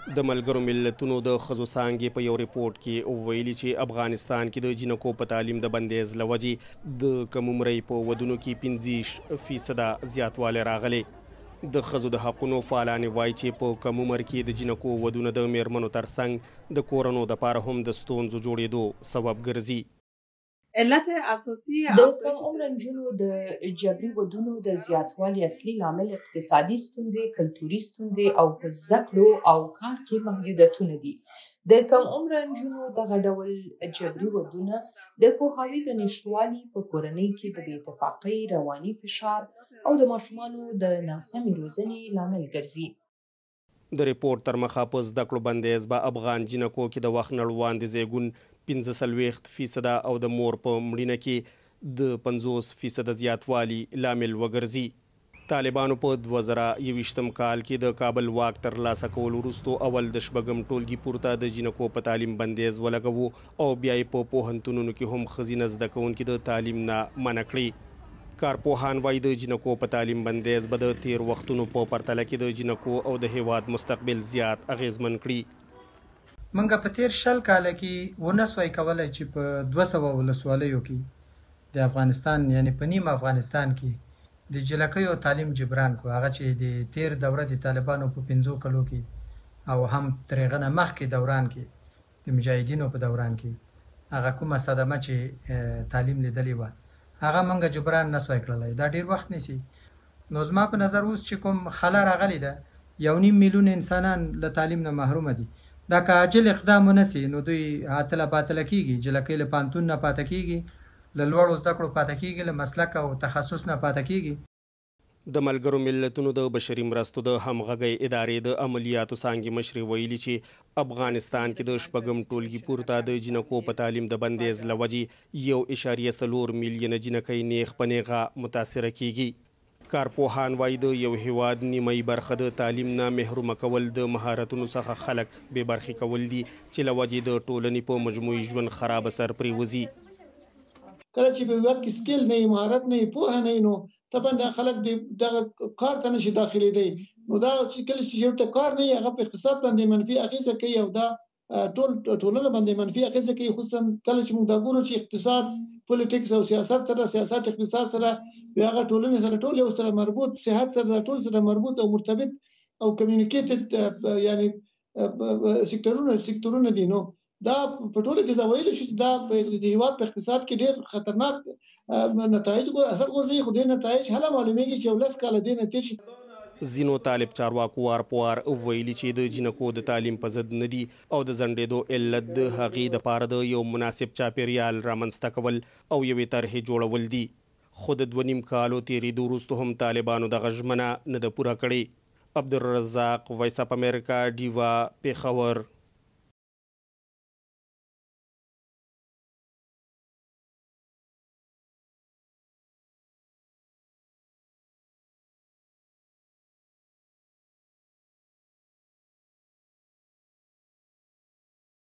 د ملګرو ملتونو د ښځو څانګې په یو ریپورت کې ویلي چې افغانستان کې د جنکو په تعلیم د بندیز له وجې د کم عمرۍ په ودونو کې 50% زیاتوالی راغلی. د ښځو د حقونو فعالانې وایي چې په کم عمر کې د جنکو ودونه د میرمنو ترڅنګ د کورنو دپاره هم د ستونزو جوړېدو سبب ګرځي. علت اساسي د کم عمر نجونو د جبري ودونو د زیاتوالي اصلي لامل اقتصادي ستونزې، کلتوري ستونزې او په زده کړو او کار کې محدودیتونه دي. د کم عمر نجونو دغه ډول جبري ودونه د پوهاوي د نشتوالي، په کورنۍ کې د بې اتفاقۍ، رواني فشار او د ماشومانو د ناسمې روزنې لامل ګرځي. د ریپورت تر مخه په زده کړو بندیز به افغان جنکو کې د وخت نړوان د زیږون 45% او د مور په مړینه کې د 50% زیاتوالی لامل وګرځي. طالبانو په 2021 کال کې د کابل واک تر لاسه کول وروسته اول د شپږم ټولګي پورته د جنکو په تعلیم بندیز ولګوو او بیا یې په پوهنتونونو کې هم ښځینه زده کوونکي د تعلیم نه منع کړي. کارپوهان وایي د جنکو په تعلیم بندیز به د تیر وختونو په پرتله کې د جنکو او د هیواد مستقبل زیات اغیزمن کړي. منګه په تیر 20 کال کې ونسوي کولای چې په 200 ولسوالیو کې د افغانستان یعنی په نیم افغانستان کې د جلکیو تعلیم جبران کو، هغه چې د تیر دوره د طالبانو په 15 کلو کې او هم ترغه مخکې دوران کې د مجاهدینو په دوران کې هغه کومه صدمه چې تعلیم لیدلې و هغه منګه جبران نسوي کړلای. دا ډیر وخت نیسي. نو زما په نظر اوس چې کوم خلا راغلی ده 1.5 میلیون انسانان له تعلیم نه محروم دي. دا که عاجل اقدام ونسي نو دوی عاطله باطله کیږي، جلکۍ له پانتون نه پاتې کیږي، له لوړو زده کړو پاتې کیږي، له مسلک او تخصص نه پاتې کیږي. د ملګرو ملتونو د بشري مرستو د همغږۍ ادارې د عملیاتو څانګې مشري ویلي چې افغانستان کې د شپږم ټولګي پورته د جنکو په تعلیم د بندیز له وجې 1.4 میلیونه جنکۍ نیغ په نیغه متاثره کیږي. کارپوهان وایي د یو هیواد نیمه برخه د تعلیم نه محرومه کول د مهارتونو څخه خلک بې برخې کول دي چې له وجې د ټولنې په مجموعي ژوند خراب اثر پرېوځي. کله چې په هیواد کې سکیل نه وي، مهارت نه وي، پوهه نه وي، نو طبعا دا خلک دغه کار ته نشي داخلېدی. نو دا چې کله چې یو ته کار نه وي هغه په اقتصاد باندې منفي اغېزه کوي او دا ټولنه باندې منفي اغېزه کوي. خصوصا کله چې موږ دا ګورو چې اقتصاد، پولیټکس او سیاست سره، سیاست اقتصاد سره، هغه ټولنې سره ټول یو سره مربوط، صحت سره ټول سره مربوط او مرتبط او کمیونیکیټډ یعنی سکتورونه دي. نو دا په ټوله کې زویل شي دا د هیواد په اقتصاد کې ډېر خطرناک نتایج اثر غورځي. خو دې نتایج هله معلومیږي چې ولس کال دې نتیج شي. ځینو طالب چارواکو وار ویلي چې د جنکو د تعلیم په ضد نه دي او د ځنډېدو علت د هغې دپاره د یو مناسب چاپیریال رامنځته کول او یوې طرحې جوړول دي. خو د 2.5 کالو تېرېدو وروسته هم طالبانو دغه ژمنه نه ده پوره کړې. عبدالرزاق، وایس اف امریکا، ډیوا، پېښور.